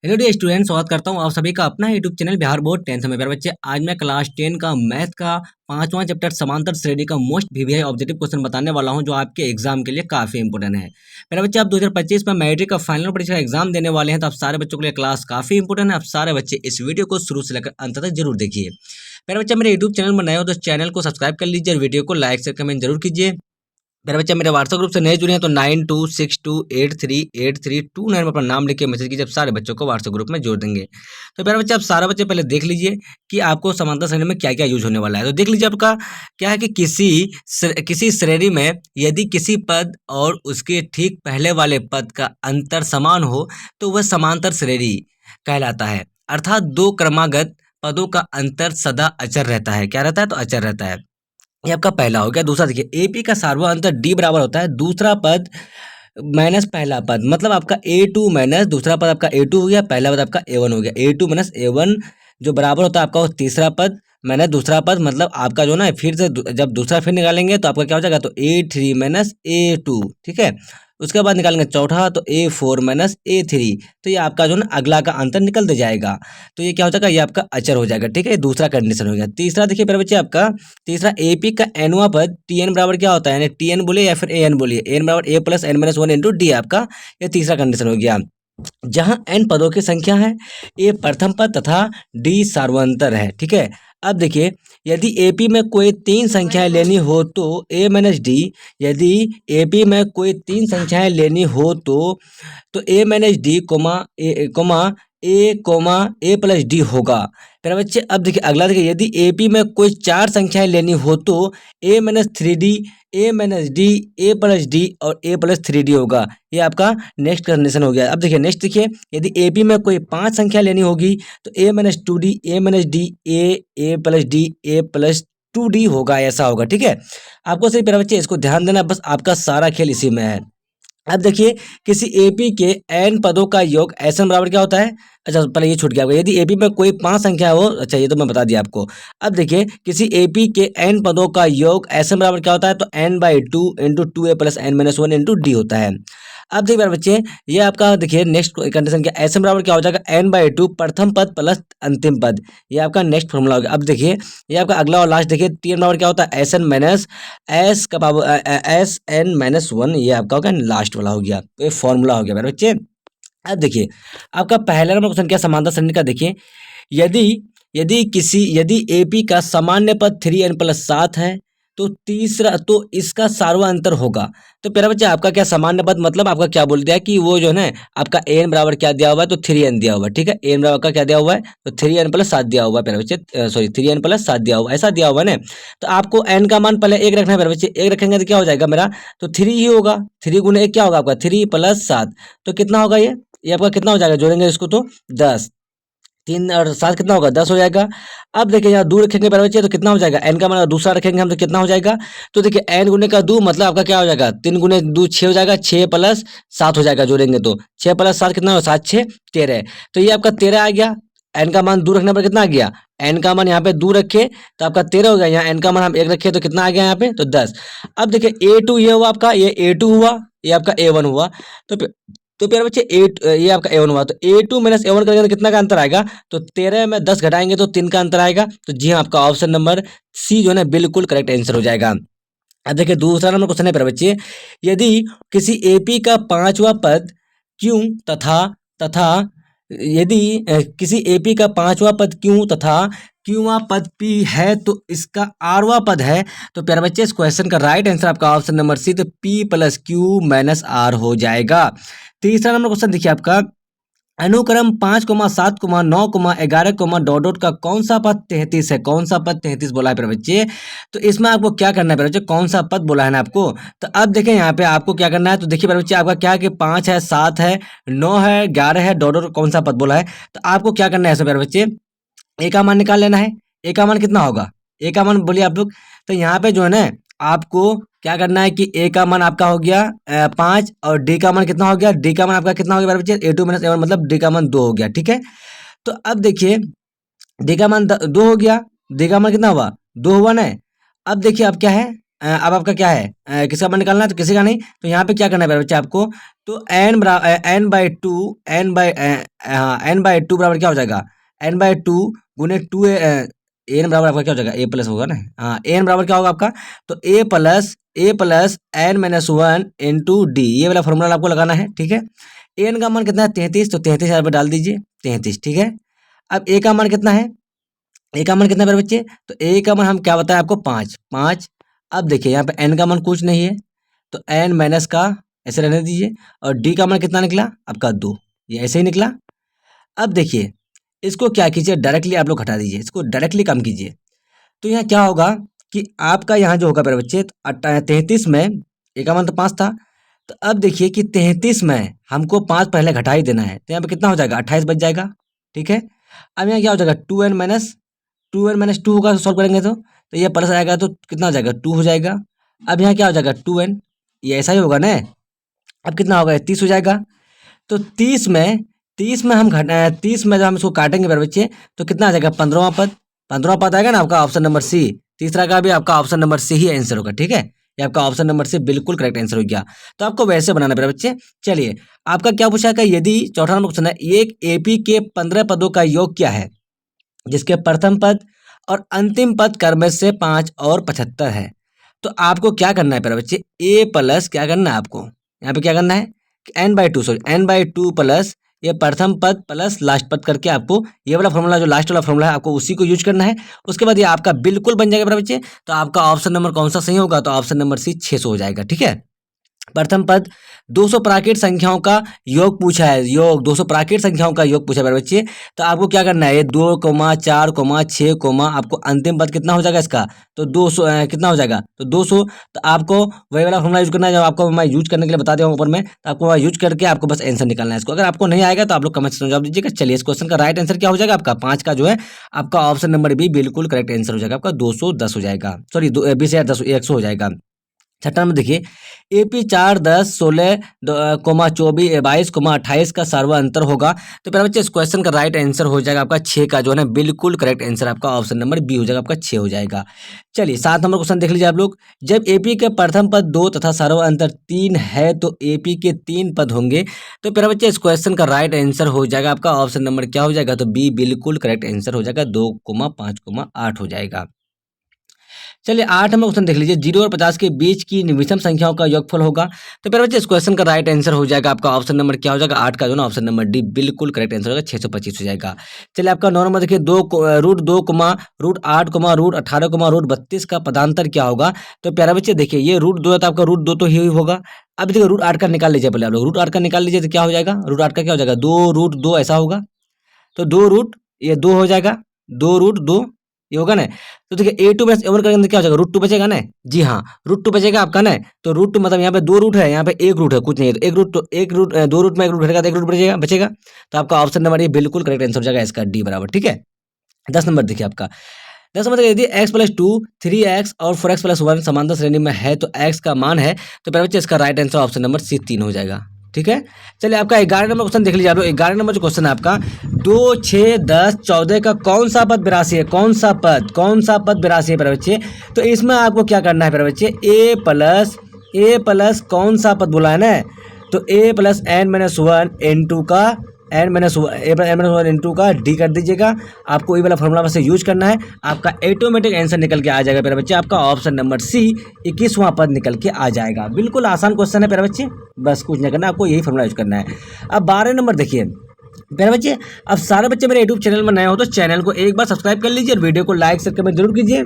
Hello dear student, स्वागत करता हूँ आप सभी का अपना YouTube channel Bihar board 10th में। मेरे बच्चे, आज मैं क्लास 10 का मैथ का 5वां चैप्टर समांतर श्रेणी का मोस्ट वीवीआई ऑब्जेक्टिव क्वेश्चन बताने वाला हूँ, जो आपके एग्जाम के लिए काफी इंपोर्टेंट है। मेरे बच्चे, आप 2025 में मैट्रिक का फाइनल परीक्षा का एग्जाम देने वाले हैं, तो आप सारे बच्चों के लिए क्लास काफी इंपोर्टेंट है। आप सारे बच्चे इस वीडियो को शुरू से लेकर अंत तक जरूर देखिए। मेरे बच्चे, मेरे यूट्यूब चैनल पर नए हो तो चैनल को सब्सक्राइब कर लीजिए और वीडियो को लाइक से कमेंट जरूर कीजिए। मेरे बच्चे, मेरे व्हाट्सएप ग्रुप से नए जुड़े हैं तो 9262838329 में अपना नाम लिख के मैसेज कीजिए। अब सारे बच्चों को व्हाट्सएप ग्रुप में जोड़ देंगे। तो मेरे बच्चे, आप सारे बच्चे पहले देख लीजिए कि आपको समांतर श्रेणी में क्या क्या यूज होने वाला है। तो देख लीजिए, आपका क्या है कि किसी श्रेणी में यदि किसी पद और उसके ठीक पहले वाले पद का अंतर समान हो तो वह समांतर श्रेणी कहलाता है। अर्थात दो क्रमागत पदों का अंतर सदा अचर रहता है। क्या रहता है? तो अचर रहता है। ये आपका पहला हो गया। दूसरा देखिए, एपी का सार्वअंतर डी बराबर होता है दूसरा पद माइनस पहला पद। मतलब आपका A2 माइनस दूसरा पद आपका A2 हो गया, पहला पद आपका A1 हो गया। A2 माइनस A1 जो बराबर होता है आपका वो तीसरा पद माइनस दूसरा पद। मतलब आपका जो ना फिर से जब दूसरा फिर निकालेंगे तो आपका क्या हो जाएगा? तो A3 माइनस A2, ठीक है। उसके बाद निकालेंगे चौथा, तो A4 माइनस A3। तो ये आपका जो ना अगला का अंतर निकल दे जाएगा। तो ये क्या हो जाएगा? ये आपका अचर हो जाएगा, ठीक है। दूसरा कंडीशन हो गया। तीसरा देखिए मेरे बच्चे, आपका तीसरा एपी का एनवा पद टीएन बराबर क्या होता है? यानी टीएन बोलिए या फिर एन बोलिए, एन बराबर A plus N minus one into D. आपका ये तीसरा कंडीशन हो गया। जहां एन पदों की संख्या है, ए प्रथम पद तथा डी सार्वंतर है, ठीक है। अब देखिए, यदि एपी में कोई तीन संख्याएं लेनी हो तो ए माइनस डी। यदि एपी में कोई तीन संख्याएं लेनी हो तो ए माइनस डी कोमा ए प्लस डी होगा। मेरे बच्चे, अब देखिए अगला देखिए, यदि एपी में कोई चार संख्याएं लेनी हो तो ए माइनस थ्री डी, ए माइनस डी, ए प्लस डी और ए प्लस थ्री डी होगा। ये आपका नेक्स्ट कंडीशन हो गया। अब देखिए नेक्स्ट देखिए, यदि एपी में कोई पांच संख्या लेनी होगी तो ए माइनस टू डी, ए माइनस डी, ए प्लस डी, ए प्लस टू डी होगा। ऐसा होगा, ठीक है। आपको सिर्फ मेरे बच्चे इसको ध्यान देना, बस आपका सारा खेल इसी में है। अब देखिए, किसी एपी के एन पदों का योग एसएन बराबर क्या होता है? अच्छा, पहले ये छूट गया आपको। यदि एपी में कोई पांच संख्या हो, अच्छा ये तो मैं बता दिया आपको। अब देखिए, किसी एपी के एन पदों का योग एसएन बराबर क्या होता है? तो N by two into two A plus N minus one into D होता है। अब देखिए मेरे बच्चे, ये आपका देखिए नेक्स्ट कंडीशन क्या, एसएन बराबर क्या हो जाएगा? एन बाई टू प्रथम पद प्लस अंतिम पद। ये आपका नेक्स्ट फॉर्मूला हो गया। अब देखिए, ये आपका अगला और लास्ट देखिए, टीएन बराबर क्या होता है? एस एन माइनस एस का power S N minus one. ये आपका हो गया लास्ट वाला हो गया। तो ये फॉर्मूला हो गया मेरे बच्चे। अब देखिए, आपका पहला नंबर क्वेश्चन क्या, समांतर श्रेणी का देखिए। यदि यदि एपी का सामान्य पद 3n+7 है तो इसका सार्वअंतर होगा। तो प्यारे बच्चे, आपका क्या सामान्य पद, मतलब आपका क्या बोल दिया कि वो जो है ना, आपका एन बराबर क्या दिया हुआ है? तो 3n दिया हुआ है, ठीक है। एन बराबर का क्या दिया हुआ है? तो 3n+7 दिया हुआ है प्यारे बच्चे, सॉरी 3n+7 दिया हुआ है, ऐसा दिया हुआ है ना। तो आपको एन का मान पहले एक रखना है प्यारे बच्चे। एक रखेंगे तो क्या हो जाएगा मेरा? तो 3 ही होगा। 3 गुने एक क्या होगा आपका? 3+7। तो कितना होगा ये आपका कितना हो जाएगा? जोड़ेंगे इसको तो 10। 3 और 7 कितना होगा? 10 हो जाएगा। अब देखिए, यहाँ 2 रखेंगे मेरे बच्चे तो कितना हो जाएगा? एन का मान दूसरा रखेंगे हम तो कितना हो जाएगा? तो देखिए, एन गुने का 2 मतलब आपका क्या हो जाएगा? 3 गुने 2 6 हो जाएगा, 6 प्लस 7 हो जाएगा जोड़ेंगे तो। 6 प्लस 7 कितना हो? 7 6 13। तो ये आपका 13 आ गया। एन का मान 2 रखने पर कितना आ गया? एन का मान यहाँ पे 2 रखे तो आपका 13 हो गया। यहाँ एन का मान हम 1 रखे तो कितना आ गया यहाँ पे? तो 10। अब देखिए, A2 ये हुआ आपका, ये A2 हुआ, ये आपका A1 हुआ। तो प्यारे बच्चे, ये आपका A1 हुआ। तो A2 माइनस A1 करेंगे तो कितना का अंतर आएगा? तो 13 में 10 घटाएंगे तो 3 का अंतर आएगा। तो जी हाँ, आपका ऑप्शन नंबर सी जो है ना बिल्कुल करेक्ट आंसर हो जाएगा। अब देखिए, दूसरा नंबर क्वेश्चन है प्यारे बच्चे। यदि किसी एपी का पांचवा पद क्यों तथा तथा यदि किसी एपी का पांचवा पद क्यों तथा क्यूवा पद पी है तो इसका आरवा पद है। तो प्यारे बच्चे, इस क्वेश्चन का राइट आंसर आपका ऑप्शन नंबर सी, तो P plus Q minus R हो जाएगा। तीसरा नंबर क्वेश्चन देखिए आपका, अनुक्रम 5,7,9,11, डॉट डॉट का कौन सा पद 33 है? कौन सा पद 33 बोला है प्यारे बच्चे? तो इसमें आपको क्या करना है प्यारे बच्चे? कौन सा पद बोला है ना आपको? तो अब देखें यहाँ पे आपको क्या करना है। तो देखिए प्यारे बच्चे, आपका क्या है कि 5 है, 7 है, 9 है, 11 है, डॉट डॉट कौन सा पद बोला है? तो आपको क्या करना है ऐसे प्यारे बच्चे, ए का मान निकाल लेना है। ए का मान कितना होगा? ए का मान बोलिए आप लोग। तो यहाँ पे जो है ना, आपको क्या करना है कि ए का मान आपका हो गया 5 और डी का मान कितना हो गया? डी का मान आपका कितना हो गया बच्चे? A2 माइनस A1 मतलब डी का मान 2 हो गया, ठीक है। तो अब देखिए, डी का मान 2 हो गया। डी का मान कितना हुआ? 2 हुआ ना। अब देखिए अब क्या है, अब आपका क्या है, किसका मान निकालना है, तो किसी का नहीं। तो यहाँ पे क्या करना है मेरे बच्चे आपको, तो n/2 बराबर क्या हो जाएगा, n/2 गुने 2 एन बराबर आपका क्या हो जाएगा, ए प्लस होगा ना, हाँ एन बराबर क्या होगा आपका, तो A plus N minus one into D, ये वाला फॉर्मूला आपको लगाना है, ठीक है। एन का मान कितना है 33, तो 33 यहाँ पे डाल दीजिए 33, ठीक है। अब ए का मान कितना है, ए का मान कितना है मेरे बच्चे, तो ए का मान हम क्या बताएं आपको 5। अब देखिए यहाँ पे एन का मान कुछ नहीं है, तो एन माइनस का ऐसे रहने दीजिए, और डी का मान कितना निकला आपका 2, ये ऐसे ही निकला। अब देखिए इसको क्या कीजिए, डायरेक्टली आप लोग हटा दीजिए, इसको डायरेक्टली कम कीजिए। तो यहाँ क्या होगा कि आपका यहाँ जो होगा मेरे बच्चे, 33 में ए का मान तो 5 था, तो अब देखिए कि 33 में हमको 5 पहले घटा ही देना है, तो यहाँ पे कितना हो जाएगा 28 बच जाएगा, ठीक है। अब यहाँ क्या हो जाएगा 2n-2 होगा, सॉल्व करेंगे तो ये प्लस आएगा तो कितना हो जाएगा 2 हो जाएगा। अब यहाँ क्या हो जाएगा 2n, ये ऐसा ही होगा ना। अब कितना होगा 30 हो जाएगा। तो 30 में हम 30 में जब हम इसको काटेंगे मेरे बच्चे, तो कितना आ जाएगा 15वां पद आएगा ना आपका, ऑप्शन नंबर सी। तीसरा का भी आपका ऑप्शन नंबर सी ही आंसर होगा, ठीक है। ये आपका ऑप्शन नंबर सी बिल्कुल करेक्ट आंसर हो गया। तो आपको वैसे बनाना मेरे बच्चे। चलिए आपका क्या पूछा है, यदि चौथा नंबर क्वेश्चन है, एक एपी के 15 पदों का योग क्या है जिसके प्रथम पद और अंतिम पद क्रम से 5 और 75 है। तो आपको क्या करना है मेरे बच्चे, ए प्लस क्या करना है आपको, यहाँ पे क्या करना है n/2 प्लस ये प्रथम पद प्लस लास्ट पद करके आपको ये वाला फॉर्मूला, जो लास्ट वाला फॉर्मूला है, आपको उसी को यूज करना है। उसके बाद ये आपका बिल्कुल बन जाएगा मेरे बच्चे। तो आपका ऑप्शन नंबर कौन सा सही होगा, तो ऑप्शन नंबर सी 600 हो जाएगा, ठीक है। प्रथम पद 200 प्राकृत संख्याओं का योग पूछा है, योग 200 प्राकृत संख्याओं का योग पूछा है मेरे बच्चे। तो आपको क्या करना है, ये 2, 4, 6, आपको अंतिम पद कितना हो जाएगा इसका, तो 200 कितना हो जाएगा, तो 200। तो आपको वही वाला फॉर्मूला यूज करना है, जब आपको मैं यूज करने के लिए बता दिया हूँ ऊपर में, तो आपको यूज करके आपको बस आंसर निकालना है इसको। अगर आपको नहीं आएगा तो आप लोग कमेंट सेक्शन में जवाब दीजिएगा। चलिए इस क्वेश्चन का राइट आंसर क्या हो जाएगा आपका, 5 का जो है आपका ऑप्शन नंबर बी बिल्कुल करेक्ट आंसर हो जाएगा, आपका 210 हो जाएगा, सॉरी 20 100 हो जाएगा। छठा नंबर देखिए, एपी 4, 10, 16, 24, 22, 28 का सर्वांतर होगा। तो मेरे बच्चे इस क्वेश्चन का राइट आंसर हो जाएगा आपका 6 का जो है ना बिल्कुल करेक्ट आंसर आपका ऑप्शन नंबर बी हो जाएगा, आपका 6 हो जाएगा। चलिए 7 नंबर क्वेश्चन देख लीजिए आप लोग, जब एपी के प्रथम पद 2 तथा सर्वांतर 3 है तो एपी के 3 पद होंगे। तो मेरे बच्चे इस क्वेश्चन का राइट आंसर हो जाएगा आपका ऑप्शन नंबर क्या हो जाएगा, तो बी बिल्कुल करेक्ट आंसर हो जाएगा, 2, 5, 8 हो जाएगा। चलिए 8 नंबर क्वेश्चन देख लीजिए, 0 और 50 के बीच की विषम संख्याओं का योगफल होगा। तो मेरे बच्चे इस क्वेश्चन का राइट आंसर हो जाएगा आपका ऑप्शन नंबर क्या हो जाएगा, 8 का जो ना ऑप्शन नंबर डी बिल्कुल करेक्ट आंसर होगा, 625 हो जाएगा। चलिए आपका 9 नंबर देखिए, √2, √8, √18, √32 का पदांतर क्या होगा। तो प्यारे बच्चे देखिए, ये √2 है तो आपका √2 तो ही होगा। अब देखिए √8 का निकाल लीजिए, पहले आप लोग √8 का निकाल लीजिए तो क्या हो जाएगा, √8 का क्या हो जाएगा 2 √2 ऐसा होगा। तो 2 हो जाएगा, 2 √2 ये होगा ना। तो देखिए A2 में ओवर करेंगे तो क्या हो जाएगा, √2 बचेगा ना। जी हाँ, √2 बचेगा आपका ना। तो √2 मतलब यहाँ पे 2 रूट है, यहाँ पे 1 रूट है, कुछ नहीं है। तो 2 रूट में 1 रूट घटेगा तो 1 रूट बचेगा। तो आपका ऑप्शन नंबर ये बिल्कुल करेक्ट आंसर हो जाएगा इसका डी बराबर, ठीक है। 10 नंबर देखिए आपका, 10 नंबर यदि x+2, 3x और 4x+1 समांतर श्रेणी में है तो x का मान है। तो मेरे बच्चे इसका right answer option number C 3 हो जाएगा, ठीक है। चलिए आपका 11 नंबर क्वेश्चन देख लीजिए आप लोग। 11 नंबर जो क्वेश्चन है आपका, 2, 6, 10, 14 का कौन सा पद 82 है, कौन सा पद 82 है मेरे बच्चे। तो इसमें आपको क्या करना है मेरे बच्चे, ए प्लस कौन सा पद बोला है ना, तो a प्लस n-1 इंटू का n-1 इंटू का डी कर दीजिएगा। आपको ये वाला फॉर्मूला से यूज करना है, आपका ऑटोमेटिक आंसर निकल के आ जाएगा मेरे बच्चे। आपका ऑप्शन नंबर सी 21वां पद निकल के आ जाएगा। बिल्कुल आसान क्वेश्चन है मेरे बच्चे, बस कुछ नहीं करना, आपको यही फॉर्मूला यूज करना है। अब 12 नंबर देखिए मेरे बच्चे, अब सारे बच्चे मेरे यूट्यूब चैनल में नए हो तो चैनल को एक बार सब्सक्राइब कर लीजिए और वीडियो को लाइक शेयर कमेंट जरूर कीजिए।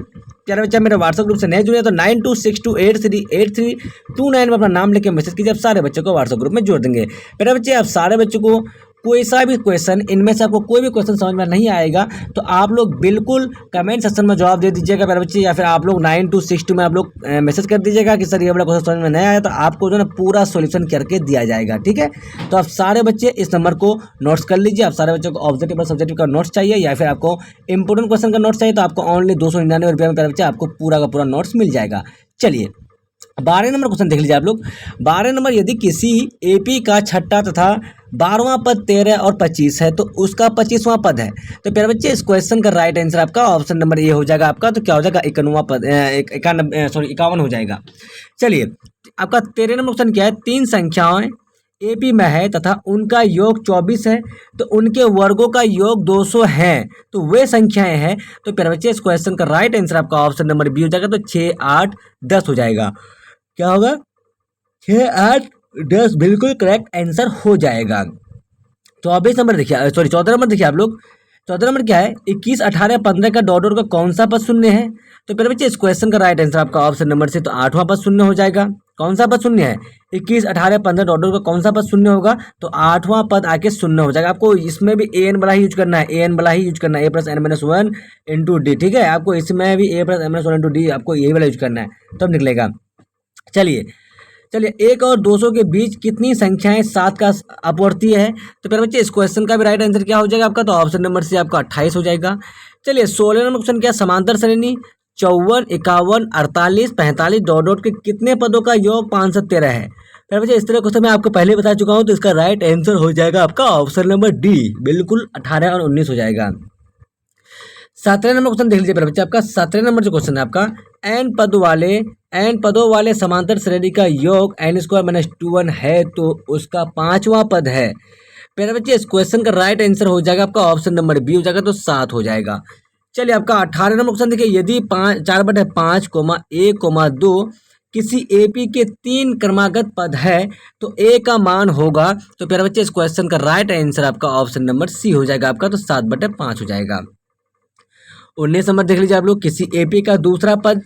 प्यारे बच्चा मेरे व्हाट्सएप ग्रुप से नए जुड़े तो 9262838329 में अपना नाम लेके मैसेज कीजिए, अब सारे बच्चों को व्हाट्सएप ग्रुप में जोड़ देंगे। मेरे बच्चे अब सारे बच्चों को कोई सा भी क्वेश्चन, इनमें से आपको कोई भी क्वेश्चन समझ में नहीं आएगा तो आप लोग बिल्कुल कमेंट सेक्शन में जवाब दे दीजिएगा मेरे बच्चे, या फिर आप लोग 9262 में आप लोग मैसेज कर दीजिएगा कि सर ये वाला क्वेश्चन समझ में नहीं आया, तो आपको जो है पूरा सॉल्यूशन करके दिया जाएगा, ठीक है। तो आप सारे बच्चे इस नंबर को नोट्स कर लीजिए। आप सारे बच्चों को ऑब्जेक्टिव और सब्जेक्टिव का नोट्स चाहिए या फिर आपको इंपोर्टेंट क्वेश्चन का नोट्स चाहिए, तो आपको ओनली 299 रुपये में मेरे बच्चे आपको पूरा का पूरा नोट्स मिल जाएगा। चलिए 12 नंबर क्वेश्चन देख लीजिए आप लोग। 12 नंबर, यदि किसी एपी का छठा तथा 12वां पद 13 और 25 है तो उसका 25वां पद है। तो प्यारे बच्चे इस क्वेश्चन का राइट आंसर आपका ऑप्शन नंबर ए हो जाएगा आपका। तो क्या हो जाएगा, 51 हो जाएगा। चलिए आपका 13 नंबर क्वेश्चन क्या है, तीन संख्याएं एपी में है तथा उनका योग 24 है तो उनके वर्गों का योग 200 है, तो वे संख्याएं हैं। तो प्यारे बच्चे इस क्वेश्चन का राइट आंसर आपका ऑप्शन नंबर बी हो जाएगा। तो 6, 8, 10 हो जाएगा। क्या होगा, 6, 8, 10 बिल्कुल करेक्ट आंसर हो जाएगा। 24 नंबर देखिए, सॉरी 14 नंबर देखिए आप लोग। 14 नंबर क्या है, 21, 18, 15 का डॉट डॉट का कौन सा पद शून्य है। तो पहले बच्चे इस क्वेश्चन का राइट आंसर आपका ऑप्शन नंबर से, तो 8वां पद शून्य हो जाएगा। कौन सा पद शून्य है, 21, 18, 15 डॉट डॉट का कौन सा पद शून्य होगा, तो 8वां पद आके शून्य हो जाएगा। आपको इसमें भी ए एन वाला ही यूज करना है, ए एन वाला ही यूज करना है, A plus N minus 1 into D. ठीक है, आपको इसमें भी A plus N minus 1 into D, आपको यही वाला यूज करना है, तब निकलेगा। चलिए 1 और 200 के बीच कितनी संख्याएं 7 का अपवर्ती है। तो प्यारे बच्चे इस क्वेश्चन का भी राइट आंसर क्या हो जाएगा आपका, तो ऑप्शन नंबर से आपका 28 हो जाएगा। चलिए 16 नंबर क्वेश्चन क्या, समांतर श्रेणी 54, 51, 48, 45 डॉट डॉट के कितने पदों का योग 513 है। प्यारे बच्चे इस तरह क्वेश्चन मैं आपको पहले बता चुका हूँ, तो इसका राइट आंसर हो जाएगा आपका ऑप्शन नंबर डी, बिल्कुल 18 और 19 हो जाएगा। 17 नंबर क्वेश्चन देख लीजिए बच्चे, आपका 17 नंबर जो क्वेश्चन है आपका, एन पदों वाले समांतर श्रेणी का योग n² - 2n है तो उसका 5वां पद है। प्यारे बच्चे इस क्वेश्चन का राइट आंसर हो जाएगा आपका ऑप्शन नंबर बी हो जाएगा, तो 7 हो जाएगा। चलिए आपका 18 नंबर क्वेश्चन देखिए, यदि 4/5, 1, 2 किसी एपी के 3 क्रमागत पद है तो ए का मान होगा। तो प्यारे बच्चे इस क्वेश्चन का राइट आंसर आपका ऑप्शन नंबर सी हो जाएगा आपका, तो 7/5 हो जाएगा। 19 नंबर देख लीजिए आप लोग, किसी एपी का दूसरा पद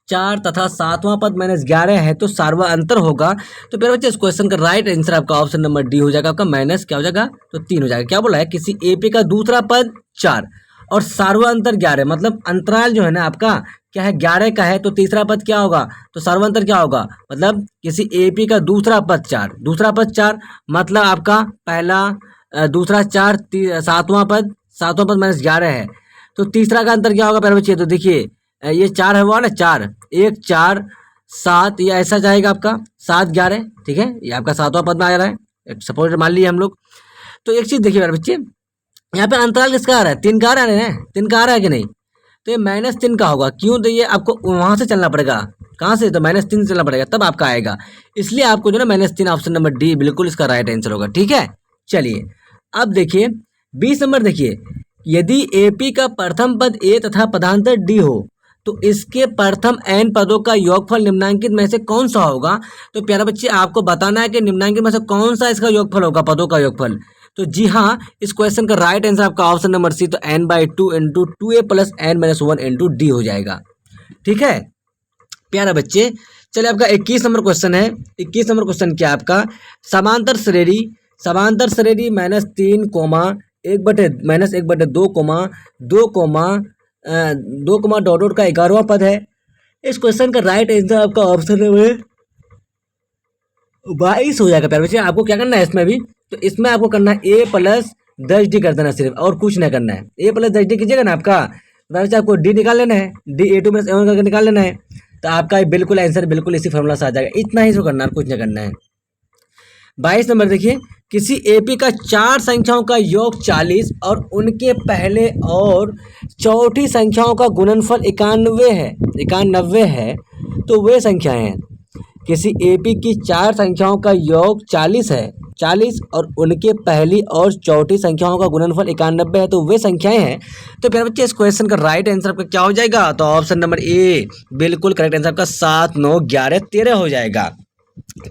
4 तथा 7वां पद -11 है तो सार्वा अंतर होगा। तो फिर बच्चे इस क्वेश्चन का राइट आंसर आपका ऑप्शन नंबर डी हो जाएगा आपका, माइनस क्या हो जाएगा, तो 3 हो जाएगा। क्या बोला है, किसी एपी का दूसरा पद 4 और सार्वा अंतर 11, मतलब अंतराल जो है ना आपका क्या है 11 का है, तो तीसरा पद क्या होगा, तो सर्वांतर क्या होगा, मतलब किसी एपी का दूसरा पद 4, दूसरा पद 4 मतलब आपका पहला दूसरा 4, सातवां पद -11 है, तो तीसरा का अंतर क्या होगा प्यारे बच्चे, तो देखिए ये 4 है वो ना 4, 1, 4, 7, ये ऐसा जाएगा आपका 7, 11, ठीक है, ये आपका 7वां पद में आ रहा है, सपोज मान लिए हम लोग। तो एक चीज़ देखिए प्यारे बच्चे, यहाँ पे अंतराल किसका आ रहा है, 3 का आ रहा है, 3 का आ रहा है कि नहीं, तो ये -3 का होगा। क्यों, तो ये आपको वहाँ से चलना पड़ेगा, कहाँ से, तो -3 से चलना पड़ेगा तब आपका आएगा, इसलिए आपको जो ना -3 ऑप्शन नंबर डी बिल्कुल इसका राइट आंसर होगा। ठीक है, चलिए अब देखिए 20 नंबर देखिए, यदि एपी का प्रथम पद ए तथा पदांतर डी हो तो इसके प्रथम n पदों का योगफल निम्नांकित में से कौन सा होगा। तो प्यारे बच्चे आपको बताना है कि निम्नांकित में से कौन सा इसका योगफल होगा, पदों का योगफल। तो जी हाँ, इस क्वेश्चन का राइट आंसर आपका ऑप्शन नंबर सी, तो n/2 into 2a plus n-1 into D हो जाएगा। ठीक है प्यारे बच्चे, चलिए आपका 21 नंबर क्वेश्चन है। 21 नंबर क्वेश्चन क्या आपका, समांतर श्रेणी -3, 1/2, 2 डॉट का 11वां पद है। इस क्वेश्चन का राइट आंसर आपका ऑप्शन नंबर 22 हो जाएगा। प्यारे बच्चे आपको क्या करना है इसमें भी, तो इसमें आपको करना है a प्लस 10d कर देना सिर्फ, और कुछ नहीं करना है। a प्लस 10d कीजिएगा ना आपका, प्यारे बच्चे आपको d निकाल लेना है, d a2 + a1 करके निकाल लेना है, तो आपका बिल्कुल आंसर बिल्कुल इसी फॉर्मूला से आ जाएगा। इतना ही इसको करना है, कुछ नहीं करना है। 22 नंबर देखिए, किसी एपी का 4 संख्याओं का योग 40 और उनके पहले और चौथी संख्याओं का गुणनफल 91 है तो वे संख्याएं हैं। किसी एपी की 4 संख्याओं का योग 40 है, 40 और उनके पहली और चौथी संख्याओं का गुणनफल 91 है तो वे संख्याएं हैं। तो प्यारे बच्चे इस क्वेश्चन का राइट आंसर आपका क्या हो जाएगा, तो ऑप्शन नंबर ए बिल्कुल करेक्ट आंसर आपका 7, 9, 11, 13 हो जाएगा।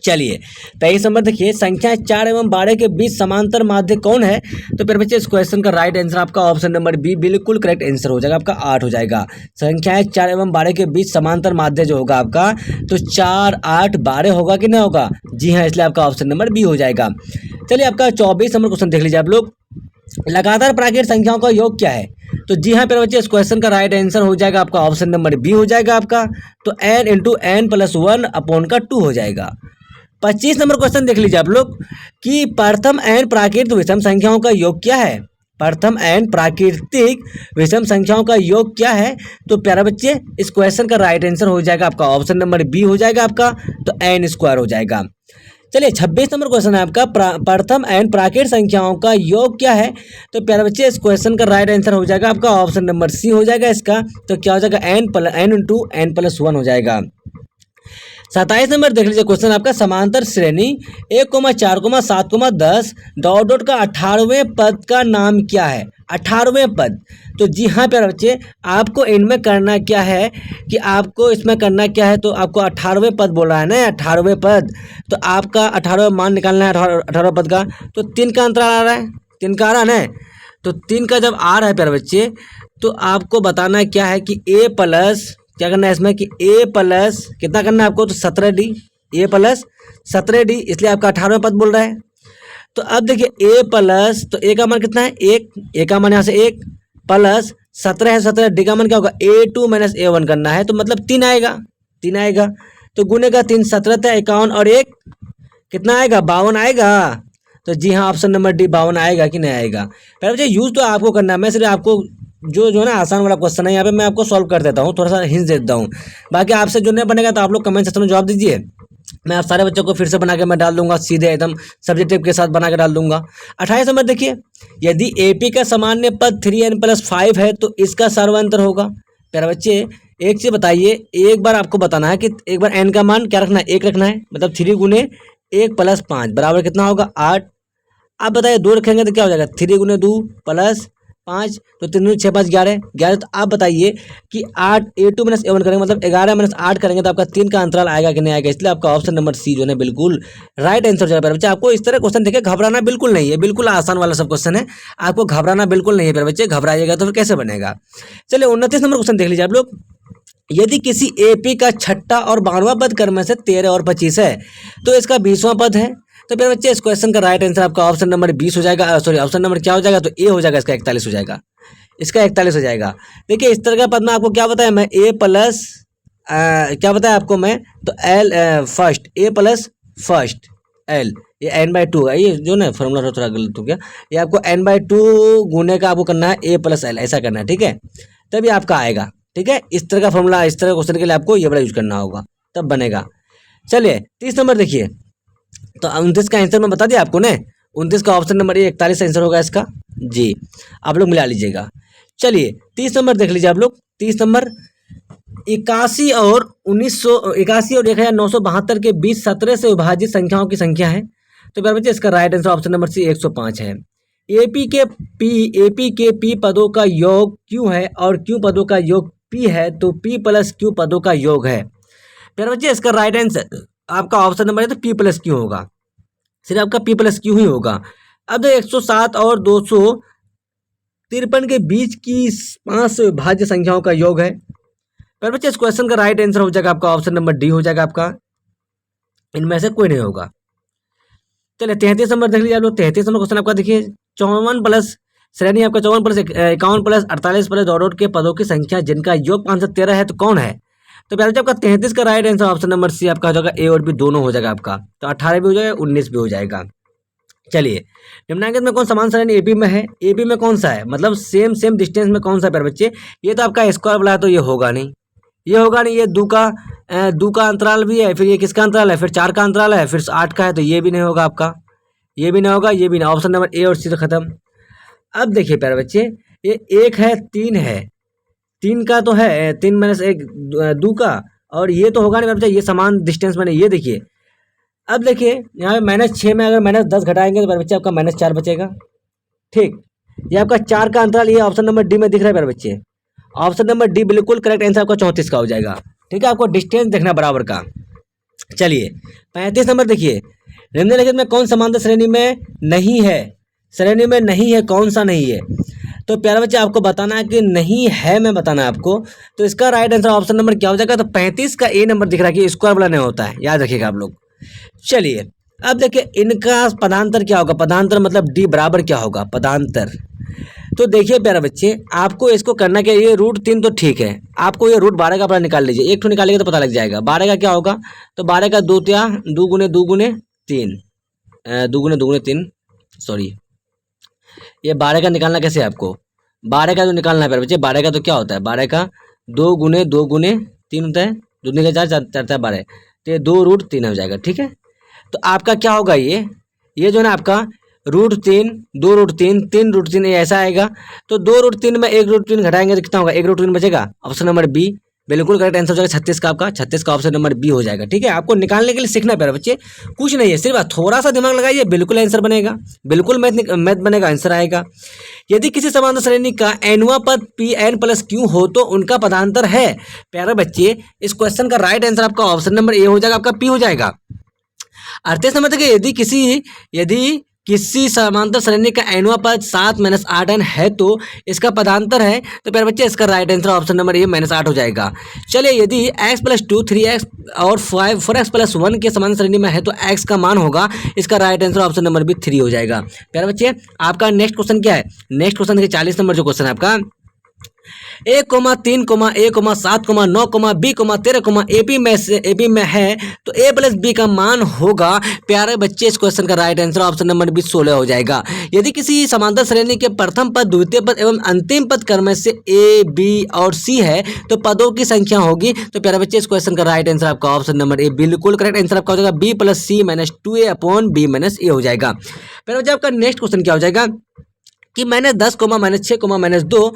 चलिए 23 नंबर देखिए, संख्या 4 एवं 12 के बीच समांतर माध्य कौन है। तो फिर बच्चे इस क्वेश्चन का राइट आंसर आपका ऑप्शन नंबर बी बिल्कुल करेक्ट आंसर हो जाएगा, आपका 8 हो जाएगा। संख्याएं 4 एवं 12 के बीच समांतर माध्य जो होगा आपका, तो 4, 8, 12 होगा कि नहीं होगा, जी हाँ, इसलिए आपका ऑप्शन नंबर बी हो जाएगा। चलिए आपका 24 नंबर क्वेश्चन देख लीजिए आप लोग, लगातार प्राकृत संख्याओं का योग क्या है। तो जी हाँ प्यारे बच्चे, इस क्वेश्चन का राइट आंसर हो जाएगा आपका ऑप्शन नंबर बी हो जाएगा आपका, तो n इंटू n प्लस 1/2 हो जाएगा। 25 नंबर क्वेश्चन देख लीजिए आप लोग कि प्रथम n प्राकृत विषम संख्याओं का योग क्या है। प्रथम एन प्राकृतिक विषम संख्याओं का योग क्या है? तो प्यारे बच्चे इस क्वेश्चन का राइट आंसर हो जाएगा आपका ऑप्शन नंबर बी हो जाएगा आपका, तो एन स्क्वायर हो जाएगा। चलिए 26 नंबर क्वेश्चन है आपका, प्रथम एन प्राकृतिक संख्याओं का योग क्या है? तो प्यारे बच्चे इस क्वेश्चन का राइट आंसर हो जाएगा आपका ऑप्शन नंबर सी हो जाएगा इसका, तो क्या हो जाएगा एन इंटू एन प्लस 1 हो जाएगा। 27 नंबर देख लीजिए क्वेश्चन आपका, समांतर श्रेणी 1,4,7,10 डॉट डॉट का 18वें पद का नाम क्या है? 18वें पद, तो जी हाँ प्यारे बच्चे आपको इनमें करना क्या है कि आपको इसमें करना क्या है, तो आपको 18वें पद बोल रहा है ना, 18वें पद, तो आपका 18वां मान निकालना है 18वें पद का, तो 3 का अंतराल आ रहा है, 3 का आ रहा है ना, तो 3 का जब आ रहा है प्यारे बच्चे तो आपको बताना क्या है कि ए प्लस क्या करना है इसमें कि ए प्लस कितना करना है आपको, तो 17D, ए प्लस 17D, इसलिए आपका 18वां पद बोल रहा है। तो अब देखिए ए प्लस, तो ए का मान कितना है 1, ए का मान यहाँ से 1 प्लस 17 है 17, डी का मान क्या होगा A2 माइनस A1 करना है, तो मतलब 3 आएगा, 3 आएगा, तो गुने का 3 17 था 51 और 1 कितना आएगा 52 आएगा, तो जी हाँ ऑप्शन नंबर डी 52 आएगा कि नहीं आएगा। पहले मुझे यूज़ तो आपको करना है, मैं सिर्फ आपको जो है ना आसान वाला क्वेश्चन है यहाँ पे मैं आपको सॉल्व कर देता हूँ, थोड़ा सा हिंट दे देता हूँ, बाकी आपसे जो नहीं बनेगा तो आप लोग कमेंट सेक्शन में जवाब दीजिए, मैं आप सारे बच्चों को फिर से बना के मैं डाल दूंगा, सीधे एकदम सब्जेक्ट टिप के साथ बना के डाल दूंगा। 28 नंबर देखिए, यदि AP का सामान्य पद 3n + 5 है तो इसका सर्वांतर होगा। प्यारे बच्चे एक चीज़ बताइए, एक बार आपको बताना है कि एक बार n का मान क्या रखना है 1 रखना है, मतलब 3 गुने 1 + 5 बराबर कितना होगा 8। आप बताइए 2 रखेंगे तो क्या हो जाएगा 3 गुने 2 + 5, तो 3 दूनी 6 5 11, तो आप बताइए कि 8 A2 माइनस A1 करेंगे मतलब 11 माइनस 8 करेंगे तो आपका 3 का अंतराल आएगा कि नहीं आएगा, इसलिए आपका ऑप्शन नंबर सी जो है बिल्कुल राइट आंसर हो जाएगा। बच्चे आपको इस तरह क्वेश्चन देखे घबराना बिल्कुल नहीं है, बिल्कुल आसान वाला सब क्वेश्चन है, आपको घबराना बिल्कुल नहीं है प्यारे बच्चे, घबराइएगा तो फिर कैसे बनेगा। चलिए 29 नंबर क्वेश्चन देख लीजिए आप लोग, यदि किसी AP का छठा और 12वां पद क्रम में से 13 और 25 है तो इसका 20वां पद है, तो प्यारे बच्चे इस क्वेश्चन का राइट आंसर आपका ऑप्शन नंबर 20 हो जाएगा, सॉरी ऑप्शन नंबर क्या हो जाएगा, तो ए हो जाएगा, इसका 41 हो जाएगा, इसका 41 हो जाएगा। देखिए इस तरह का पद में आपको क्या बताया मैं A प्लस क्या बताया आपको मैं, तो L first A plus first L, ये n/2 है, ये जो ना फॉर्मूला थोड़ा गलत हो गया, ये आपको n/2 गुने का आपको करना है A प्लस L, ऐसा करना है, ठीक है, तभी आपका आएगा, ठीक है, इस तरह का फॉर्मूला, इस तरह क्वेश्चन के लिए आपको ये बड़ा यूज करना होगा तब बनेगा। चलिए 30 नंबर देखिए, तो 29 का आंसर मैं बता दिया आपको ने, 29 का ऑप्शन नंबर 41 आंसर होगा इसका जी, आप लोग मिला लीजिएगा। चलिए 30 नंबर देख लीजिए आप लोग, 30 नंबर 81 और 1972 के बीच 17 से विभाजित संख्याओं की संख्या है, तो प्यारे बच्चे इसका right answer option number C 105 है। AP के P पदों का योग Q है और Q पदों का योग P है, तो P + Q पदों का योग है। प्यारे बच्चे इसका राइट आंसर आपका ऑप्शन नंबर है तो P + Q होगा, सिर्फ आपका P + Q ही होगा। अब 107 और 253 के बीच की 5 से विभाज्य संख्याओं का योग है। पर बच्चे इस क्वेश्चन का राइट आंसर हो जाएगा आपका ऑप्शन नंबर डी हो जाएगा आपका, इनमें से कोई नहीं होगा। चलिए 33 नंबर देख लीजिए आप लोग, 33 नंबर क्वेश्चन आपका देखिए, 54 प्लस श्रेणी आपका 54 प्लस 51 प्लस 48 प्लस डॉट के पदों की संख्या जिनका योग 513 है तो कौन है, तो प्यारे बच्चे आपका 33 का right answer option number C आपका हो जाएगा, ए और बी दोनों हो जाएगा आपका, तो 18 भी हो जाएगा 19 भी हो जाएगा। चलिए निम्नलिखित में कौन समान श्रेणी एपी में है, एपी में कौन सा है, मतलब सेम डिस्टेंस में कौन सा है बच्चे, ये तो आपका स्क्वायर वाला है तो ये होगा नहीं, ये होगा नहीं, ये दो का अंतराल भी है, फिर ये किसका अंतराल है, फिर 4 का अंतराल है, फिर 8 का है, तो ये भी नहीं होगा आपका, ये भी नहीं होगा, ये भी नहीं, ऑप्शन नंबर ए और सी तो खत्म। अब देखिए प्यारे बच्चे, ये 1 है 3 है, 3 का तो है 3 - 1 2 का, और ये तो होगा नहीं प्यारे बच्चे, ये समान डिस्टेंस में नहीं, ये देखिए। अब देखिए यहाँ पे -6 में अगर -10 घटाएंगे तो प्यारे बच्चे आपका -4 बचेगा, ठीक, ये आपका 4 का अंतराल, ये ऑप्शन नंबर डी में दिख रहा है प्यारे बच्चे, ऑप्शन नंबर डी बिल्कुल करेक्ट आंसर आपका 34 का हो जाएगा, ठीक है, आपको डिस्टेंस देखना बराबर का। चलिए 35 नंबर देखिए, निम्नलिखित में कौन समांतर श्रेणी में नहीं है, श्रेणी में नहीं है, कौन सा नहीं है, तो प्यारे बच्चे आपको बताना है कि नहीं है, मैं बताना है आपको, तो इसका राइट आंसर ऑप्शन नंबर क्या हो जाएगा, तो 35 का ए नंबर दिख रहा है कि स्क्वायर वाला नहीं होता है, याद रखिएगा आप लोग। चलिए अब देखिए इनका पदांतर क्या होगा, पदांतर मतलब डी बराबर क्या होगा, पदांतर, तो देखिए प्यारे बच्चे आपको इसको करना क्या, ये √3 तो ठीक है, आपको ये √12 का अपना निकाल लीजिए, एक तो निकालेंगे तो पता लग जाएगा 12 का क्या होगा, तो 12 का 2 गुने 3 सॉरी ये 12 का निकालना कैसे है आपको, 12 का जो निकालना है प्यारे बच्चे, 12 का तो क्या होता है, 12 का 2 गुने 3 होता है, 2 दूनी का 4 4 4 12, तो ये 2√3 हो जाएगा। ठीक है, तो आपका क्या होगा, ये जो है ना आपका √3, 2√3, 3√3 ये ऐसा आएगा। तो 2√3 में 1√3 घटाएंगे तो कितना होगा, 1√3 बचेगा। ऑप्शन नंबर बी बिल्कुल करेक्ट आंसर हो जाएगा 36 का आपका, 36 का ऑप्शन नंबर बी हो जाएगा। ठीक है, आपको निकालने के लिए सीखना है प्यारे बच्चे, कुछ नहीं है, सिर्फ थोड़ा सा दिमाग लगाइए, बिल्कुल आंसर बनेगा, बिल्कुल मैथ बनेगा, आंसर आएगा। यदि किसी समांतर श्रेणी का nवां पद Pn+Q हो तो उनका पदांतर है। प्यारे बच्चे, इस क्वेश्चन का राइट आंसर आपका ऑप्शन नंबर ए हो जाएगा, आपका पी हो जाएगा। 38 नंबर तक, यदि किसी समांतर श्रेणी का nवां पद 7 - 8n है तो इसका पदांतर है। तो प्यारे बच्चे, इसका right answer option number A -8 हो जाएगा। चलिए, यदि x+2 3x और 4x+1 के समांतर श्रेणी में है तो x का मान होगा, इसका right answer option number B 3 हो जाएगा। प्यारे बच्चे, आपका नेक्स्ट क्वेश्चन क्या है, नेक्स्ट क्वेश्चन देखिए 40 नंबर जो क्वेश्चन है आपका, 1,3, A, 7, 9, B, 13, AP में है तो A+B का मान होगा। प्यारे बच्चे, इस क्वेश्चन का right answer option number B 16 हो जाएगा। यदि किसी समांतर श्रेणी के प्रथम पद, द्वितीय पद एवं अंतिम पद क्रम में से A, B और C है तो पदों की संख्या होगी। तो प्यारे बच्चे, इस क्वेश्चन का राइट आंसर आपका ऑप्शन नंबर ए बिल्कुल करेक्ट आंसर आपका हो जाएगा, B+C - 2A/B - A हो जाएगा। प्यारे बच्चे, आपका नेक्स्ट क्वेश्चन क्या हो जाएगा कि -10, -6, -2,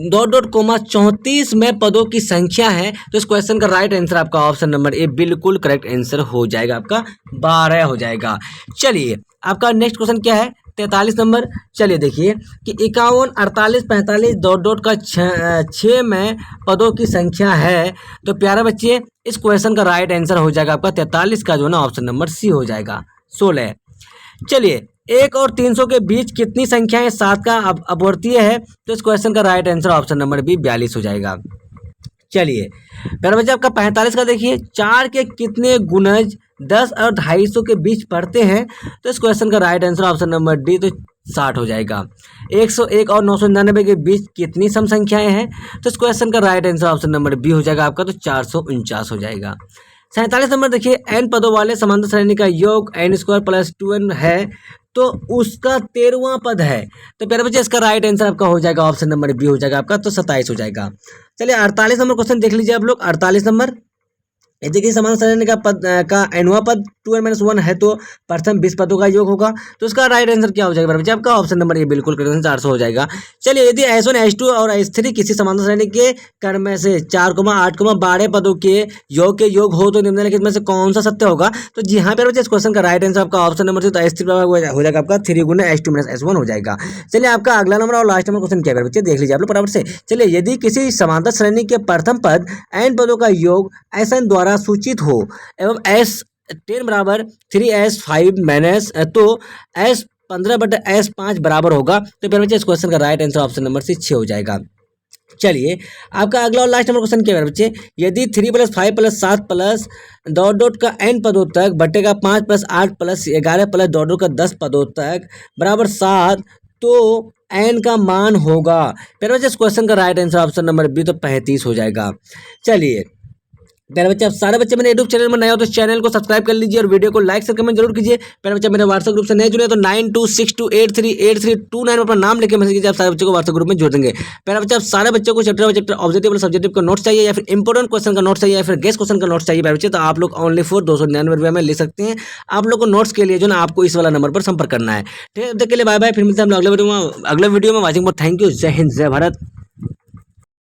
-34 में पदों की संख्या है। तो इस क्वेश्चन का राइट आंसर आपका ऑप्शन नंबर ए बिल्कुल करेक्ट आंसर हो जाएगा, आपका 12 हो जाएगा। चलिए, आपका नेक्स्ट क्वेश्चन क्या है, 43 नंबर। चलिए देखिए कि 51, 48, 45 ... का 6 में पदों की संख्या है। तो प्यारे बच्चे, इस क्वेश्चन का राइट आंसर हो जाएगा आपका 43 का जो है ना ऑप्शन नंबर सी हो जाएगा, 16। चलिए, 1 और 300 के बीच कितनी संख्याएं 7 का अपवर्तीय है। तो इस क्वेश्चन का right answer option number B 42 हो जाएगा। चलिए, प्यारे बच्चे, आपका 45 का देखिए, 4 के कितने गुणज 10 और 250 के बीच पड़ते हैं। तो इस क्वेश्चन का right answer option number D तो 60 हो जाएगा। 101 और 999 के बीच कितनी सम संख्याएं हैं। तो इस क्वेश्चन का right answer option number B हो जाएगा आपका, तो 449 हो जाएगा। 47 नंबर देखिए, n पदों वाले समांतर श्रेणी का योग n² + 2n है तो उसका 13वां पद है। तो प्यारे बच्चे, इसका राइट आंसर आपका हो जाएगा ऑप्शन नंबर बी हो जाएगा आपका, तो 27 हो जाएगा। चलिए, 48 नंबर क्वेश्चन देख लीजिए आप लोग। 48 नंबर, यदि किसी समांतर श्रेणी का nवां पद 2n - 1 है तो प्रथम 20 पदों का योग होगा। तो उसका राइट आंसर क्या हो जाएगा बच्चे, आपका ऑप्शन नंबर ए बिल्कुल करेक्ट, 400 हो जाएगा। चलिए, यदि S1, S2 और S3 किसी समांतर श्रेणी के क्रम में से 4, 8, 12 पदों के योग हो तो निम्नलिखित में से कौन सा सत्य होगा। तो जी हाँ प्यारे बच्चे, इस क्वेश्चन का राइट आंसर आपका ऑप्शन नंबर से, तो S3 हो जाएगा आपका 3 × S2 - S1 हो जाएगा। चलिए, आपका अगला नंबर और लास्ट नंबर क्वेश्चन क्या है बच्चे, देख लीजिए आप लोग फटाफट से। चलिए, यदि किसी समांतर श्रेणी के प्रथम पद n पदों का योग SN द्वारा सूचित हो एवं S10 = 3S5 तो S15/S5 बराबर होगा। तो प्यारे बच्चे, इस क्वेश्चन का राइट आंसर ऑप्शन नंबर 6 हो जाएगा। चलिए, आपका अगला और लास्ट नंबर क्वेश्चन क्या है बच्चे, यदि 3 + 5 + 7 + ... का n पदों तक बटेगा 5 + 8 + 11 + ... का 10 पदों तक बराबर 7 तो n का मान होगा। प्यारे बच्चे, इस क्वेश्चन का right answer option number B तो 35 हो जाएगा। चलिए प्यारे बच्चे, आप सारे बच्चे मेरे यूट्यूब चैनल में नए हो तो चैनल को सब्सक्राइब कर लीजिए और वीडियो को लाइक शेयर कमेंट जरूर कीजिए। प्यारे बच्चे, मेरे व्हाट्सएप ग्रुप से नए जुड़े तो 9262838329 में अपना नाम लेके मैसेज कीजिए, आप सारे बच्चों को व्हाट्सएप ग्रुप में जोड़ देंगे। प्यारे बच्चे, आप सारे बच्चों को चैप्टर ऑब्जेक्टिव और सब्जेक्टिव का नोट्स चाहिए या फिर इंपॉर्टेंट क्वेश्चन का नोट्स चाहिए या फिर गेस्ट क्वेश्चन का नोट्स चाहिए प्यारे बच्चे, तो आप लोग ओनली फॉर 299 रुपये में ले सकते हैं। आप लोग को नोट्स के लिए जो ना आपको इस वाला नंबर पर संपर्क करना है। ठीक है, तब तक के लिए बाय बाय, फिर मिलते हैं हम लोग अगले वीडियो में। Watching for thank you. जय हिंद, जय भारत।